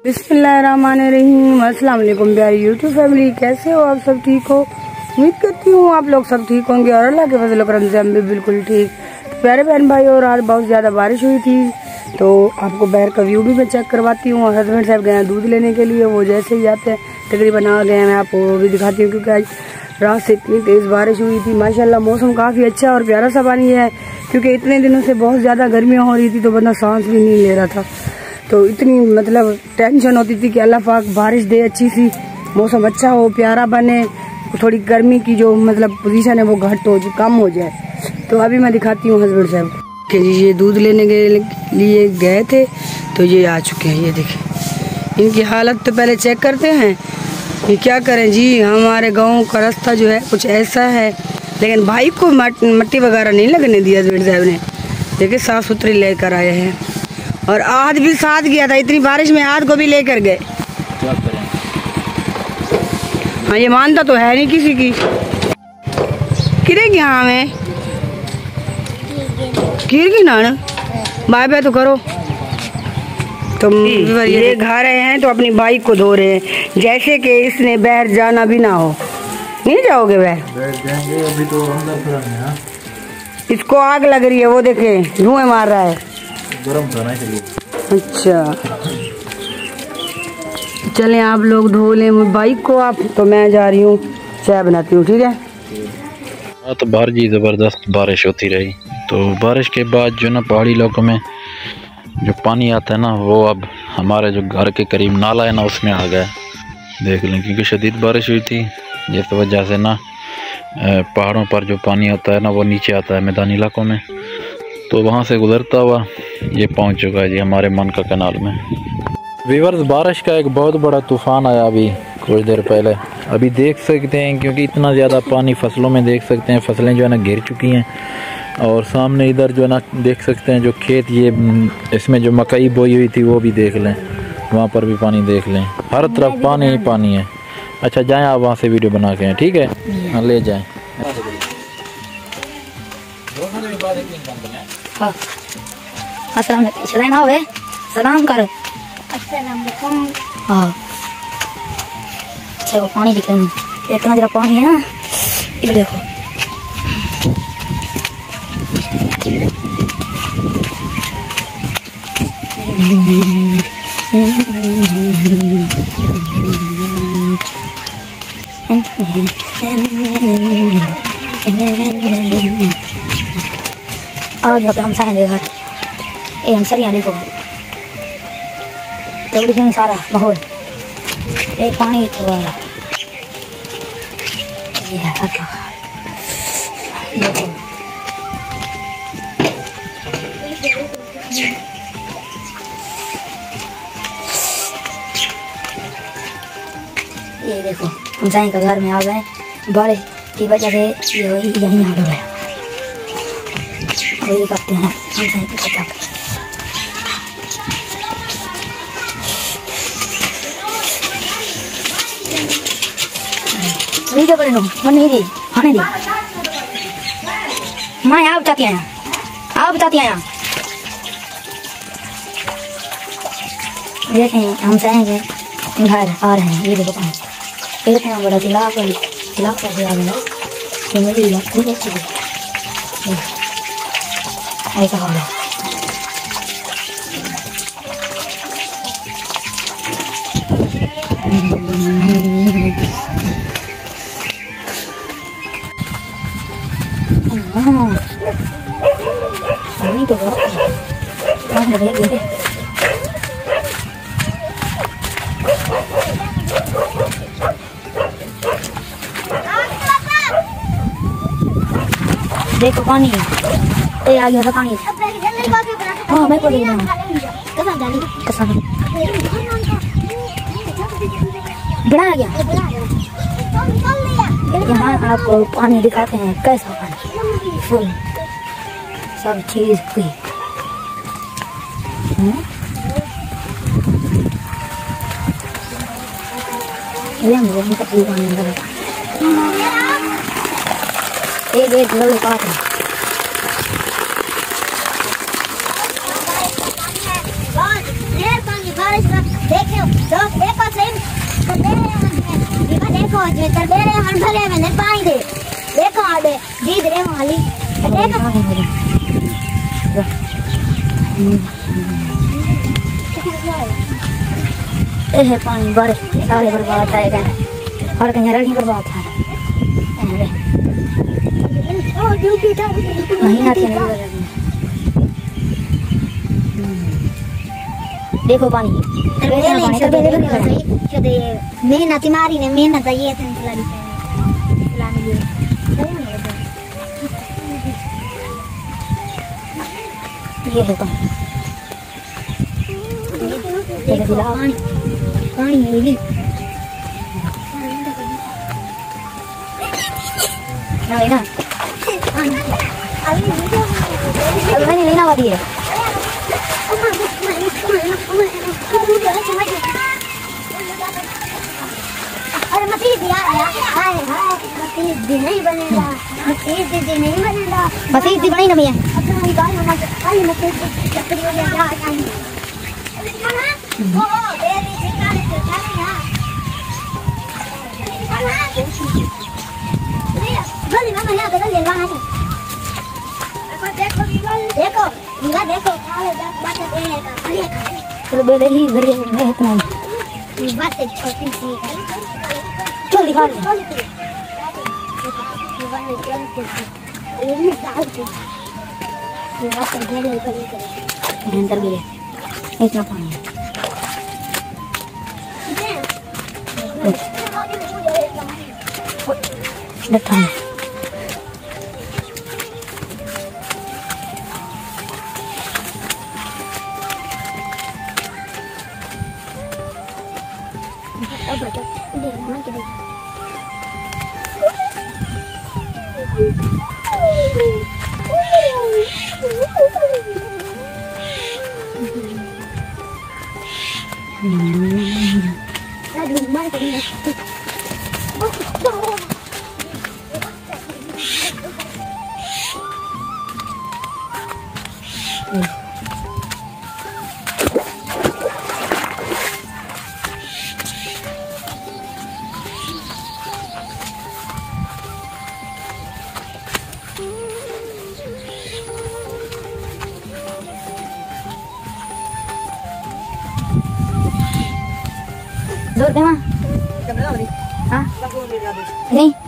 बिस्मिल्लाहिर्रहमानिर्रहीम। अस्सलाम वालेकुम प्यारी यूट्यूब फैमिली, कैसे हो आप सब? ठीक हो? उम्मीद करती हूँ आप लोग सब ठीक होंगे और अल्लाह के फजल करम से हम भी बिल्कुल ठीक। प्यारे बहन भाई, और आज बहुत ज़्यादा बारिश हुई थी तो आपको बाहर का व्यू भी मैं चेक करवाती हूँ। और हस्बैंड साहब गए हैं दूध लेने के लिए, वो जैसे ही आते हैं तकरीबन आ गए हैं। मैं आपको वो भी दिखाती हूँ क्योंकि आज रात से इतनी तेज़ बारिश हुई थी। माशाल्लाह मौसम काफ़ी अच्छा और प्यारा सा पानी है, क्योंकि इतने दिनों से बहुत ज़्यादा गर्मियाँ हो रही थी तो बंदा सांस भी नहीं ले रहा था। तो इतनी मतलब टेंशन होती थी कि अल्लाह पाक बारिश दे, अच्छी सी मौसम अच्छा हो, प्यारा बने, थोड़ी गर्मी की जो मतलब पोजीशन है वो घट हो, कम हो जाए। तो अभी मैं दिखाती हूँ हस्बैंड साहब कि ये दूध लेने के लिए गए थे तो ये आ चुके हैं। ये देखें इनकी हालत तो पहले चेक करते हैं। ये क्या करें जी, हमारे गाँव का रास्ता जो है कुछ ऐसा है, लेकिन बाइक को मट्टी वगैरह नहीं लगने दिया हस्बैंड साहब ने। देखिए साफ सुथरी लेकर आए हैं। और आज भी साथ गया था, इतनी बारिश में आज को भी लेकर गए। क्या करें? हाँ ये मानता तो है नहीं किसी की। किरे गया हमें की ना बाय बाय तो करो तुम। ये घा रहे हैं तो अपनी बाइक को धो रहे हैं जैसे कि इसने बाहर जाना भी ना हो। नहीं जाओगे बाहर? जाएंगे अभी तो अंदर। इसको आग लग रही है, वो देखे धुएं मार रहा है, गरम खाना के लिए। अच्छा चलें आप लोग धो लें बाइक को आप, तो मैं जा रही हूँ चाय बनाती हूँ। ठीक है। तो बाहर जी ज़बरदस्त बारिश होती रही, तो बारिश के बाद जो ना पहाड़ी इलाकों में जो पानी आता है ना, वो अब हमारे जो घर के करीब नाला है ना उसमें आ गया। देख लें क्योंकि शदीद बारिश हुई थी, जिस वजह से ना पहाड़ों पर जो पानी आता है ना वो नीचे आता है मैदानी इलाकों में, तो वहाँ से गुजरता हुआ ये पहुँच चुका है जी हमारे मन का कैनाल में। वीवर्स, बारिश का एक बहुत बड़ा तूफ़ान आया अभी कुछ देर पहले, अभी देख सकते हैं क्योंकि इतना ज़्यादा पानी फसलों में, देख सकते हैं फसलें जो है ना गिर चुकी हैं। और सामने इधर जो है ना देख सकते हैं जो खेत, ये इसमें जो मकई बोई हुई थी वो भी देख लें, वहाँ पर भी पानी देख लें, हर तरफ पानी ही पानी है। अच्छा जाएँ आप वहाँ से वीडियो बना के, ठीक है? हाँ ले जाएँ। सलाम करो। हाँ अच्छा वो पानी दिख रहा है, इतना जरा पानी है ना, इधर देखो। और यहाँ पे हम सारे देखा, ये हम सरिया देखो तो दिखेंगे सारा माहौल, एक पानी तो ये है देखो। ये देखो हम साईं का घर में आ गए, बारिश की वजह से ये यहीं आ गए। वही करते हैं हम साईं के घर जाकर। नीचे पड़े नो मन नहीं दी खाने दी मैं आप बताती हैं, आप बताती हैं। देखें हम चाहेंगे घर आ रहे हैं, ये देखो पानी इतना बड़ा तिलाक कर दिया गया कि मेरी ऐसा हो गया। पानी तो देखो पानी ये आ गया था पानी। हाँ मैं बोल रहा हूँ बड़ा आ गया। यहाँ आपको पानी दिखाते हैं कैसा पानी, फुल सब चीज हुई। ये मुझे तकलीफ आने लगा। एक लोग पास है। बारिश देखो है पानी बारिश सारे बर्बाद आएगा और कहीं रखी बर्बाद था महीना देखो पानी मेहनत मारी ने मेहनत ये है पानी पानी है ना अभी मैंने लेना वाली है अरे मसीह दिया हाय हाय मसीह दी नहीं बनेगा मसीह दी नहीं बनेगा मसीह दी बनी ना भैया अपनी गाय में आई मसीह लकड़ी वाले क्या आएंगे ओ बेबी सिंगार से चलेगा बोली मामा यहाँ बदल ले वहाँ से देखो देखो निगाह देखो बात देगा चलो बेबे ही भरी है इतना बात छोटी सी चल दिखा अंदर भी इतना पानी है Dor, tema. Hah? Ini.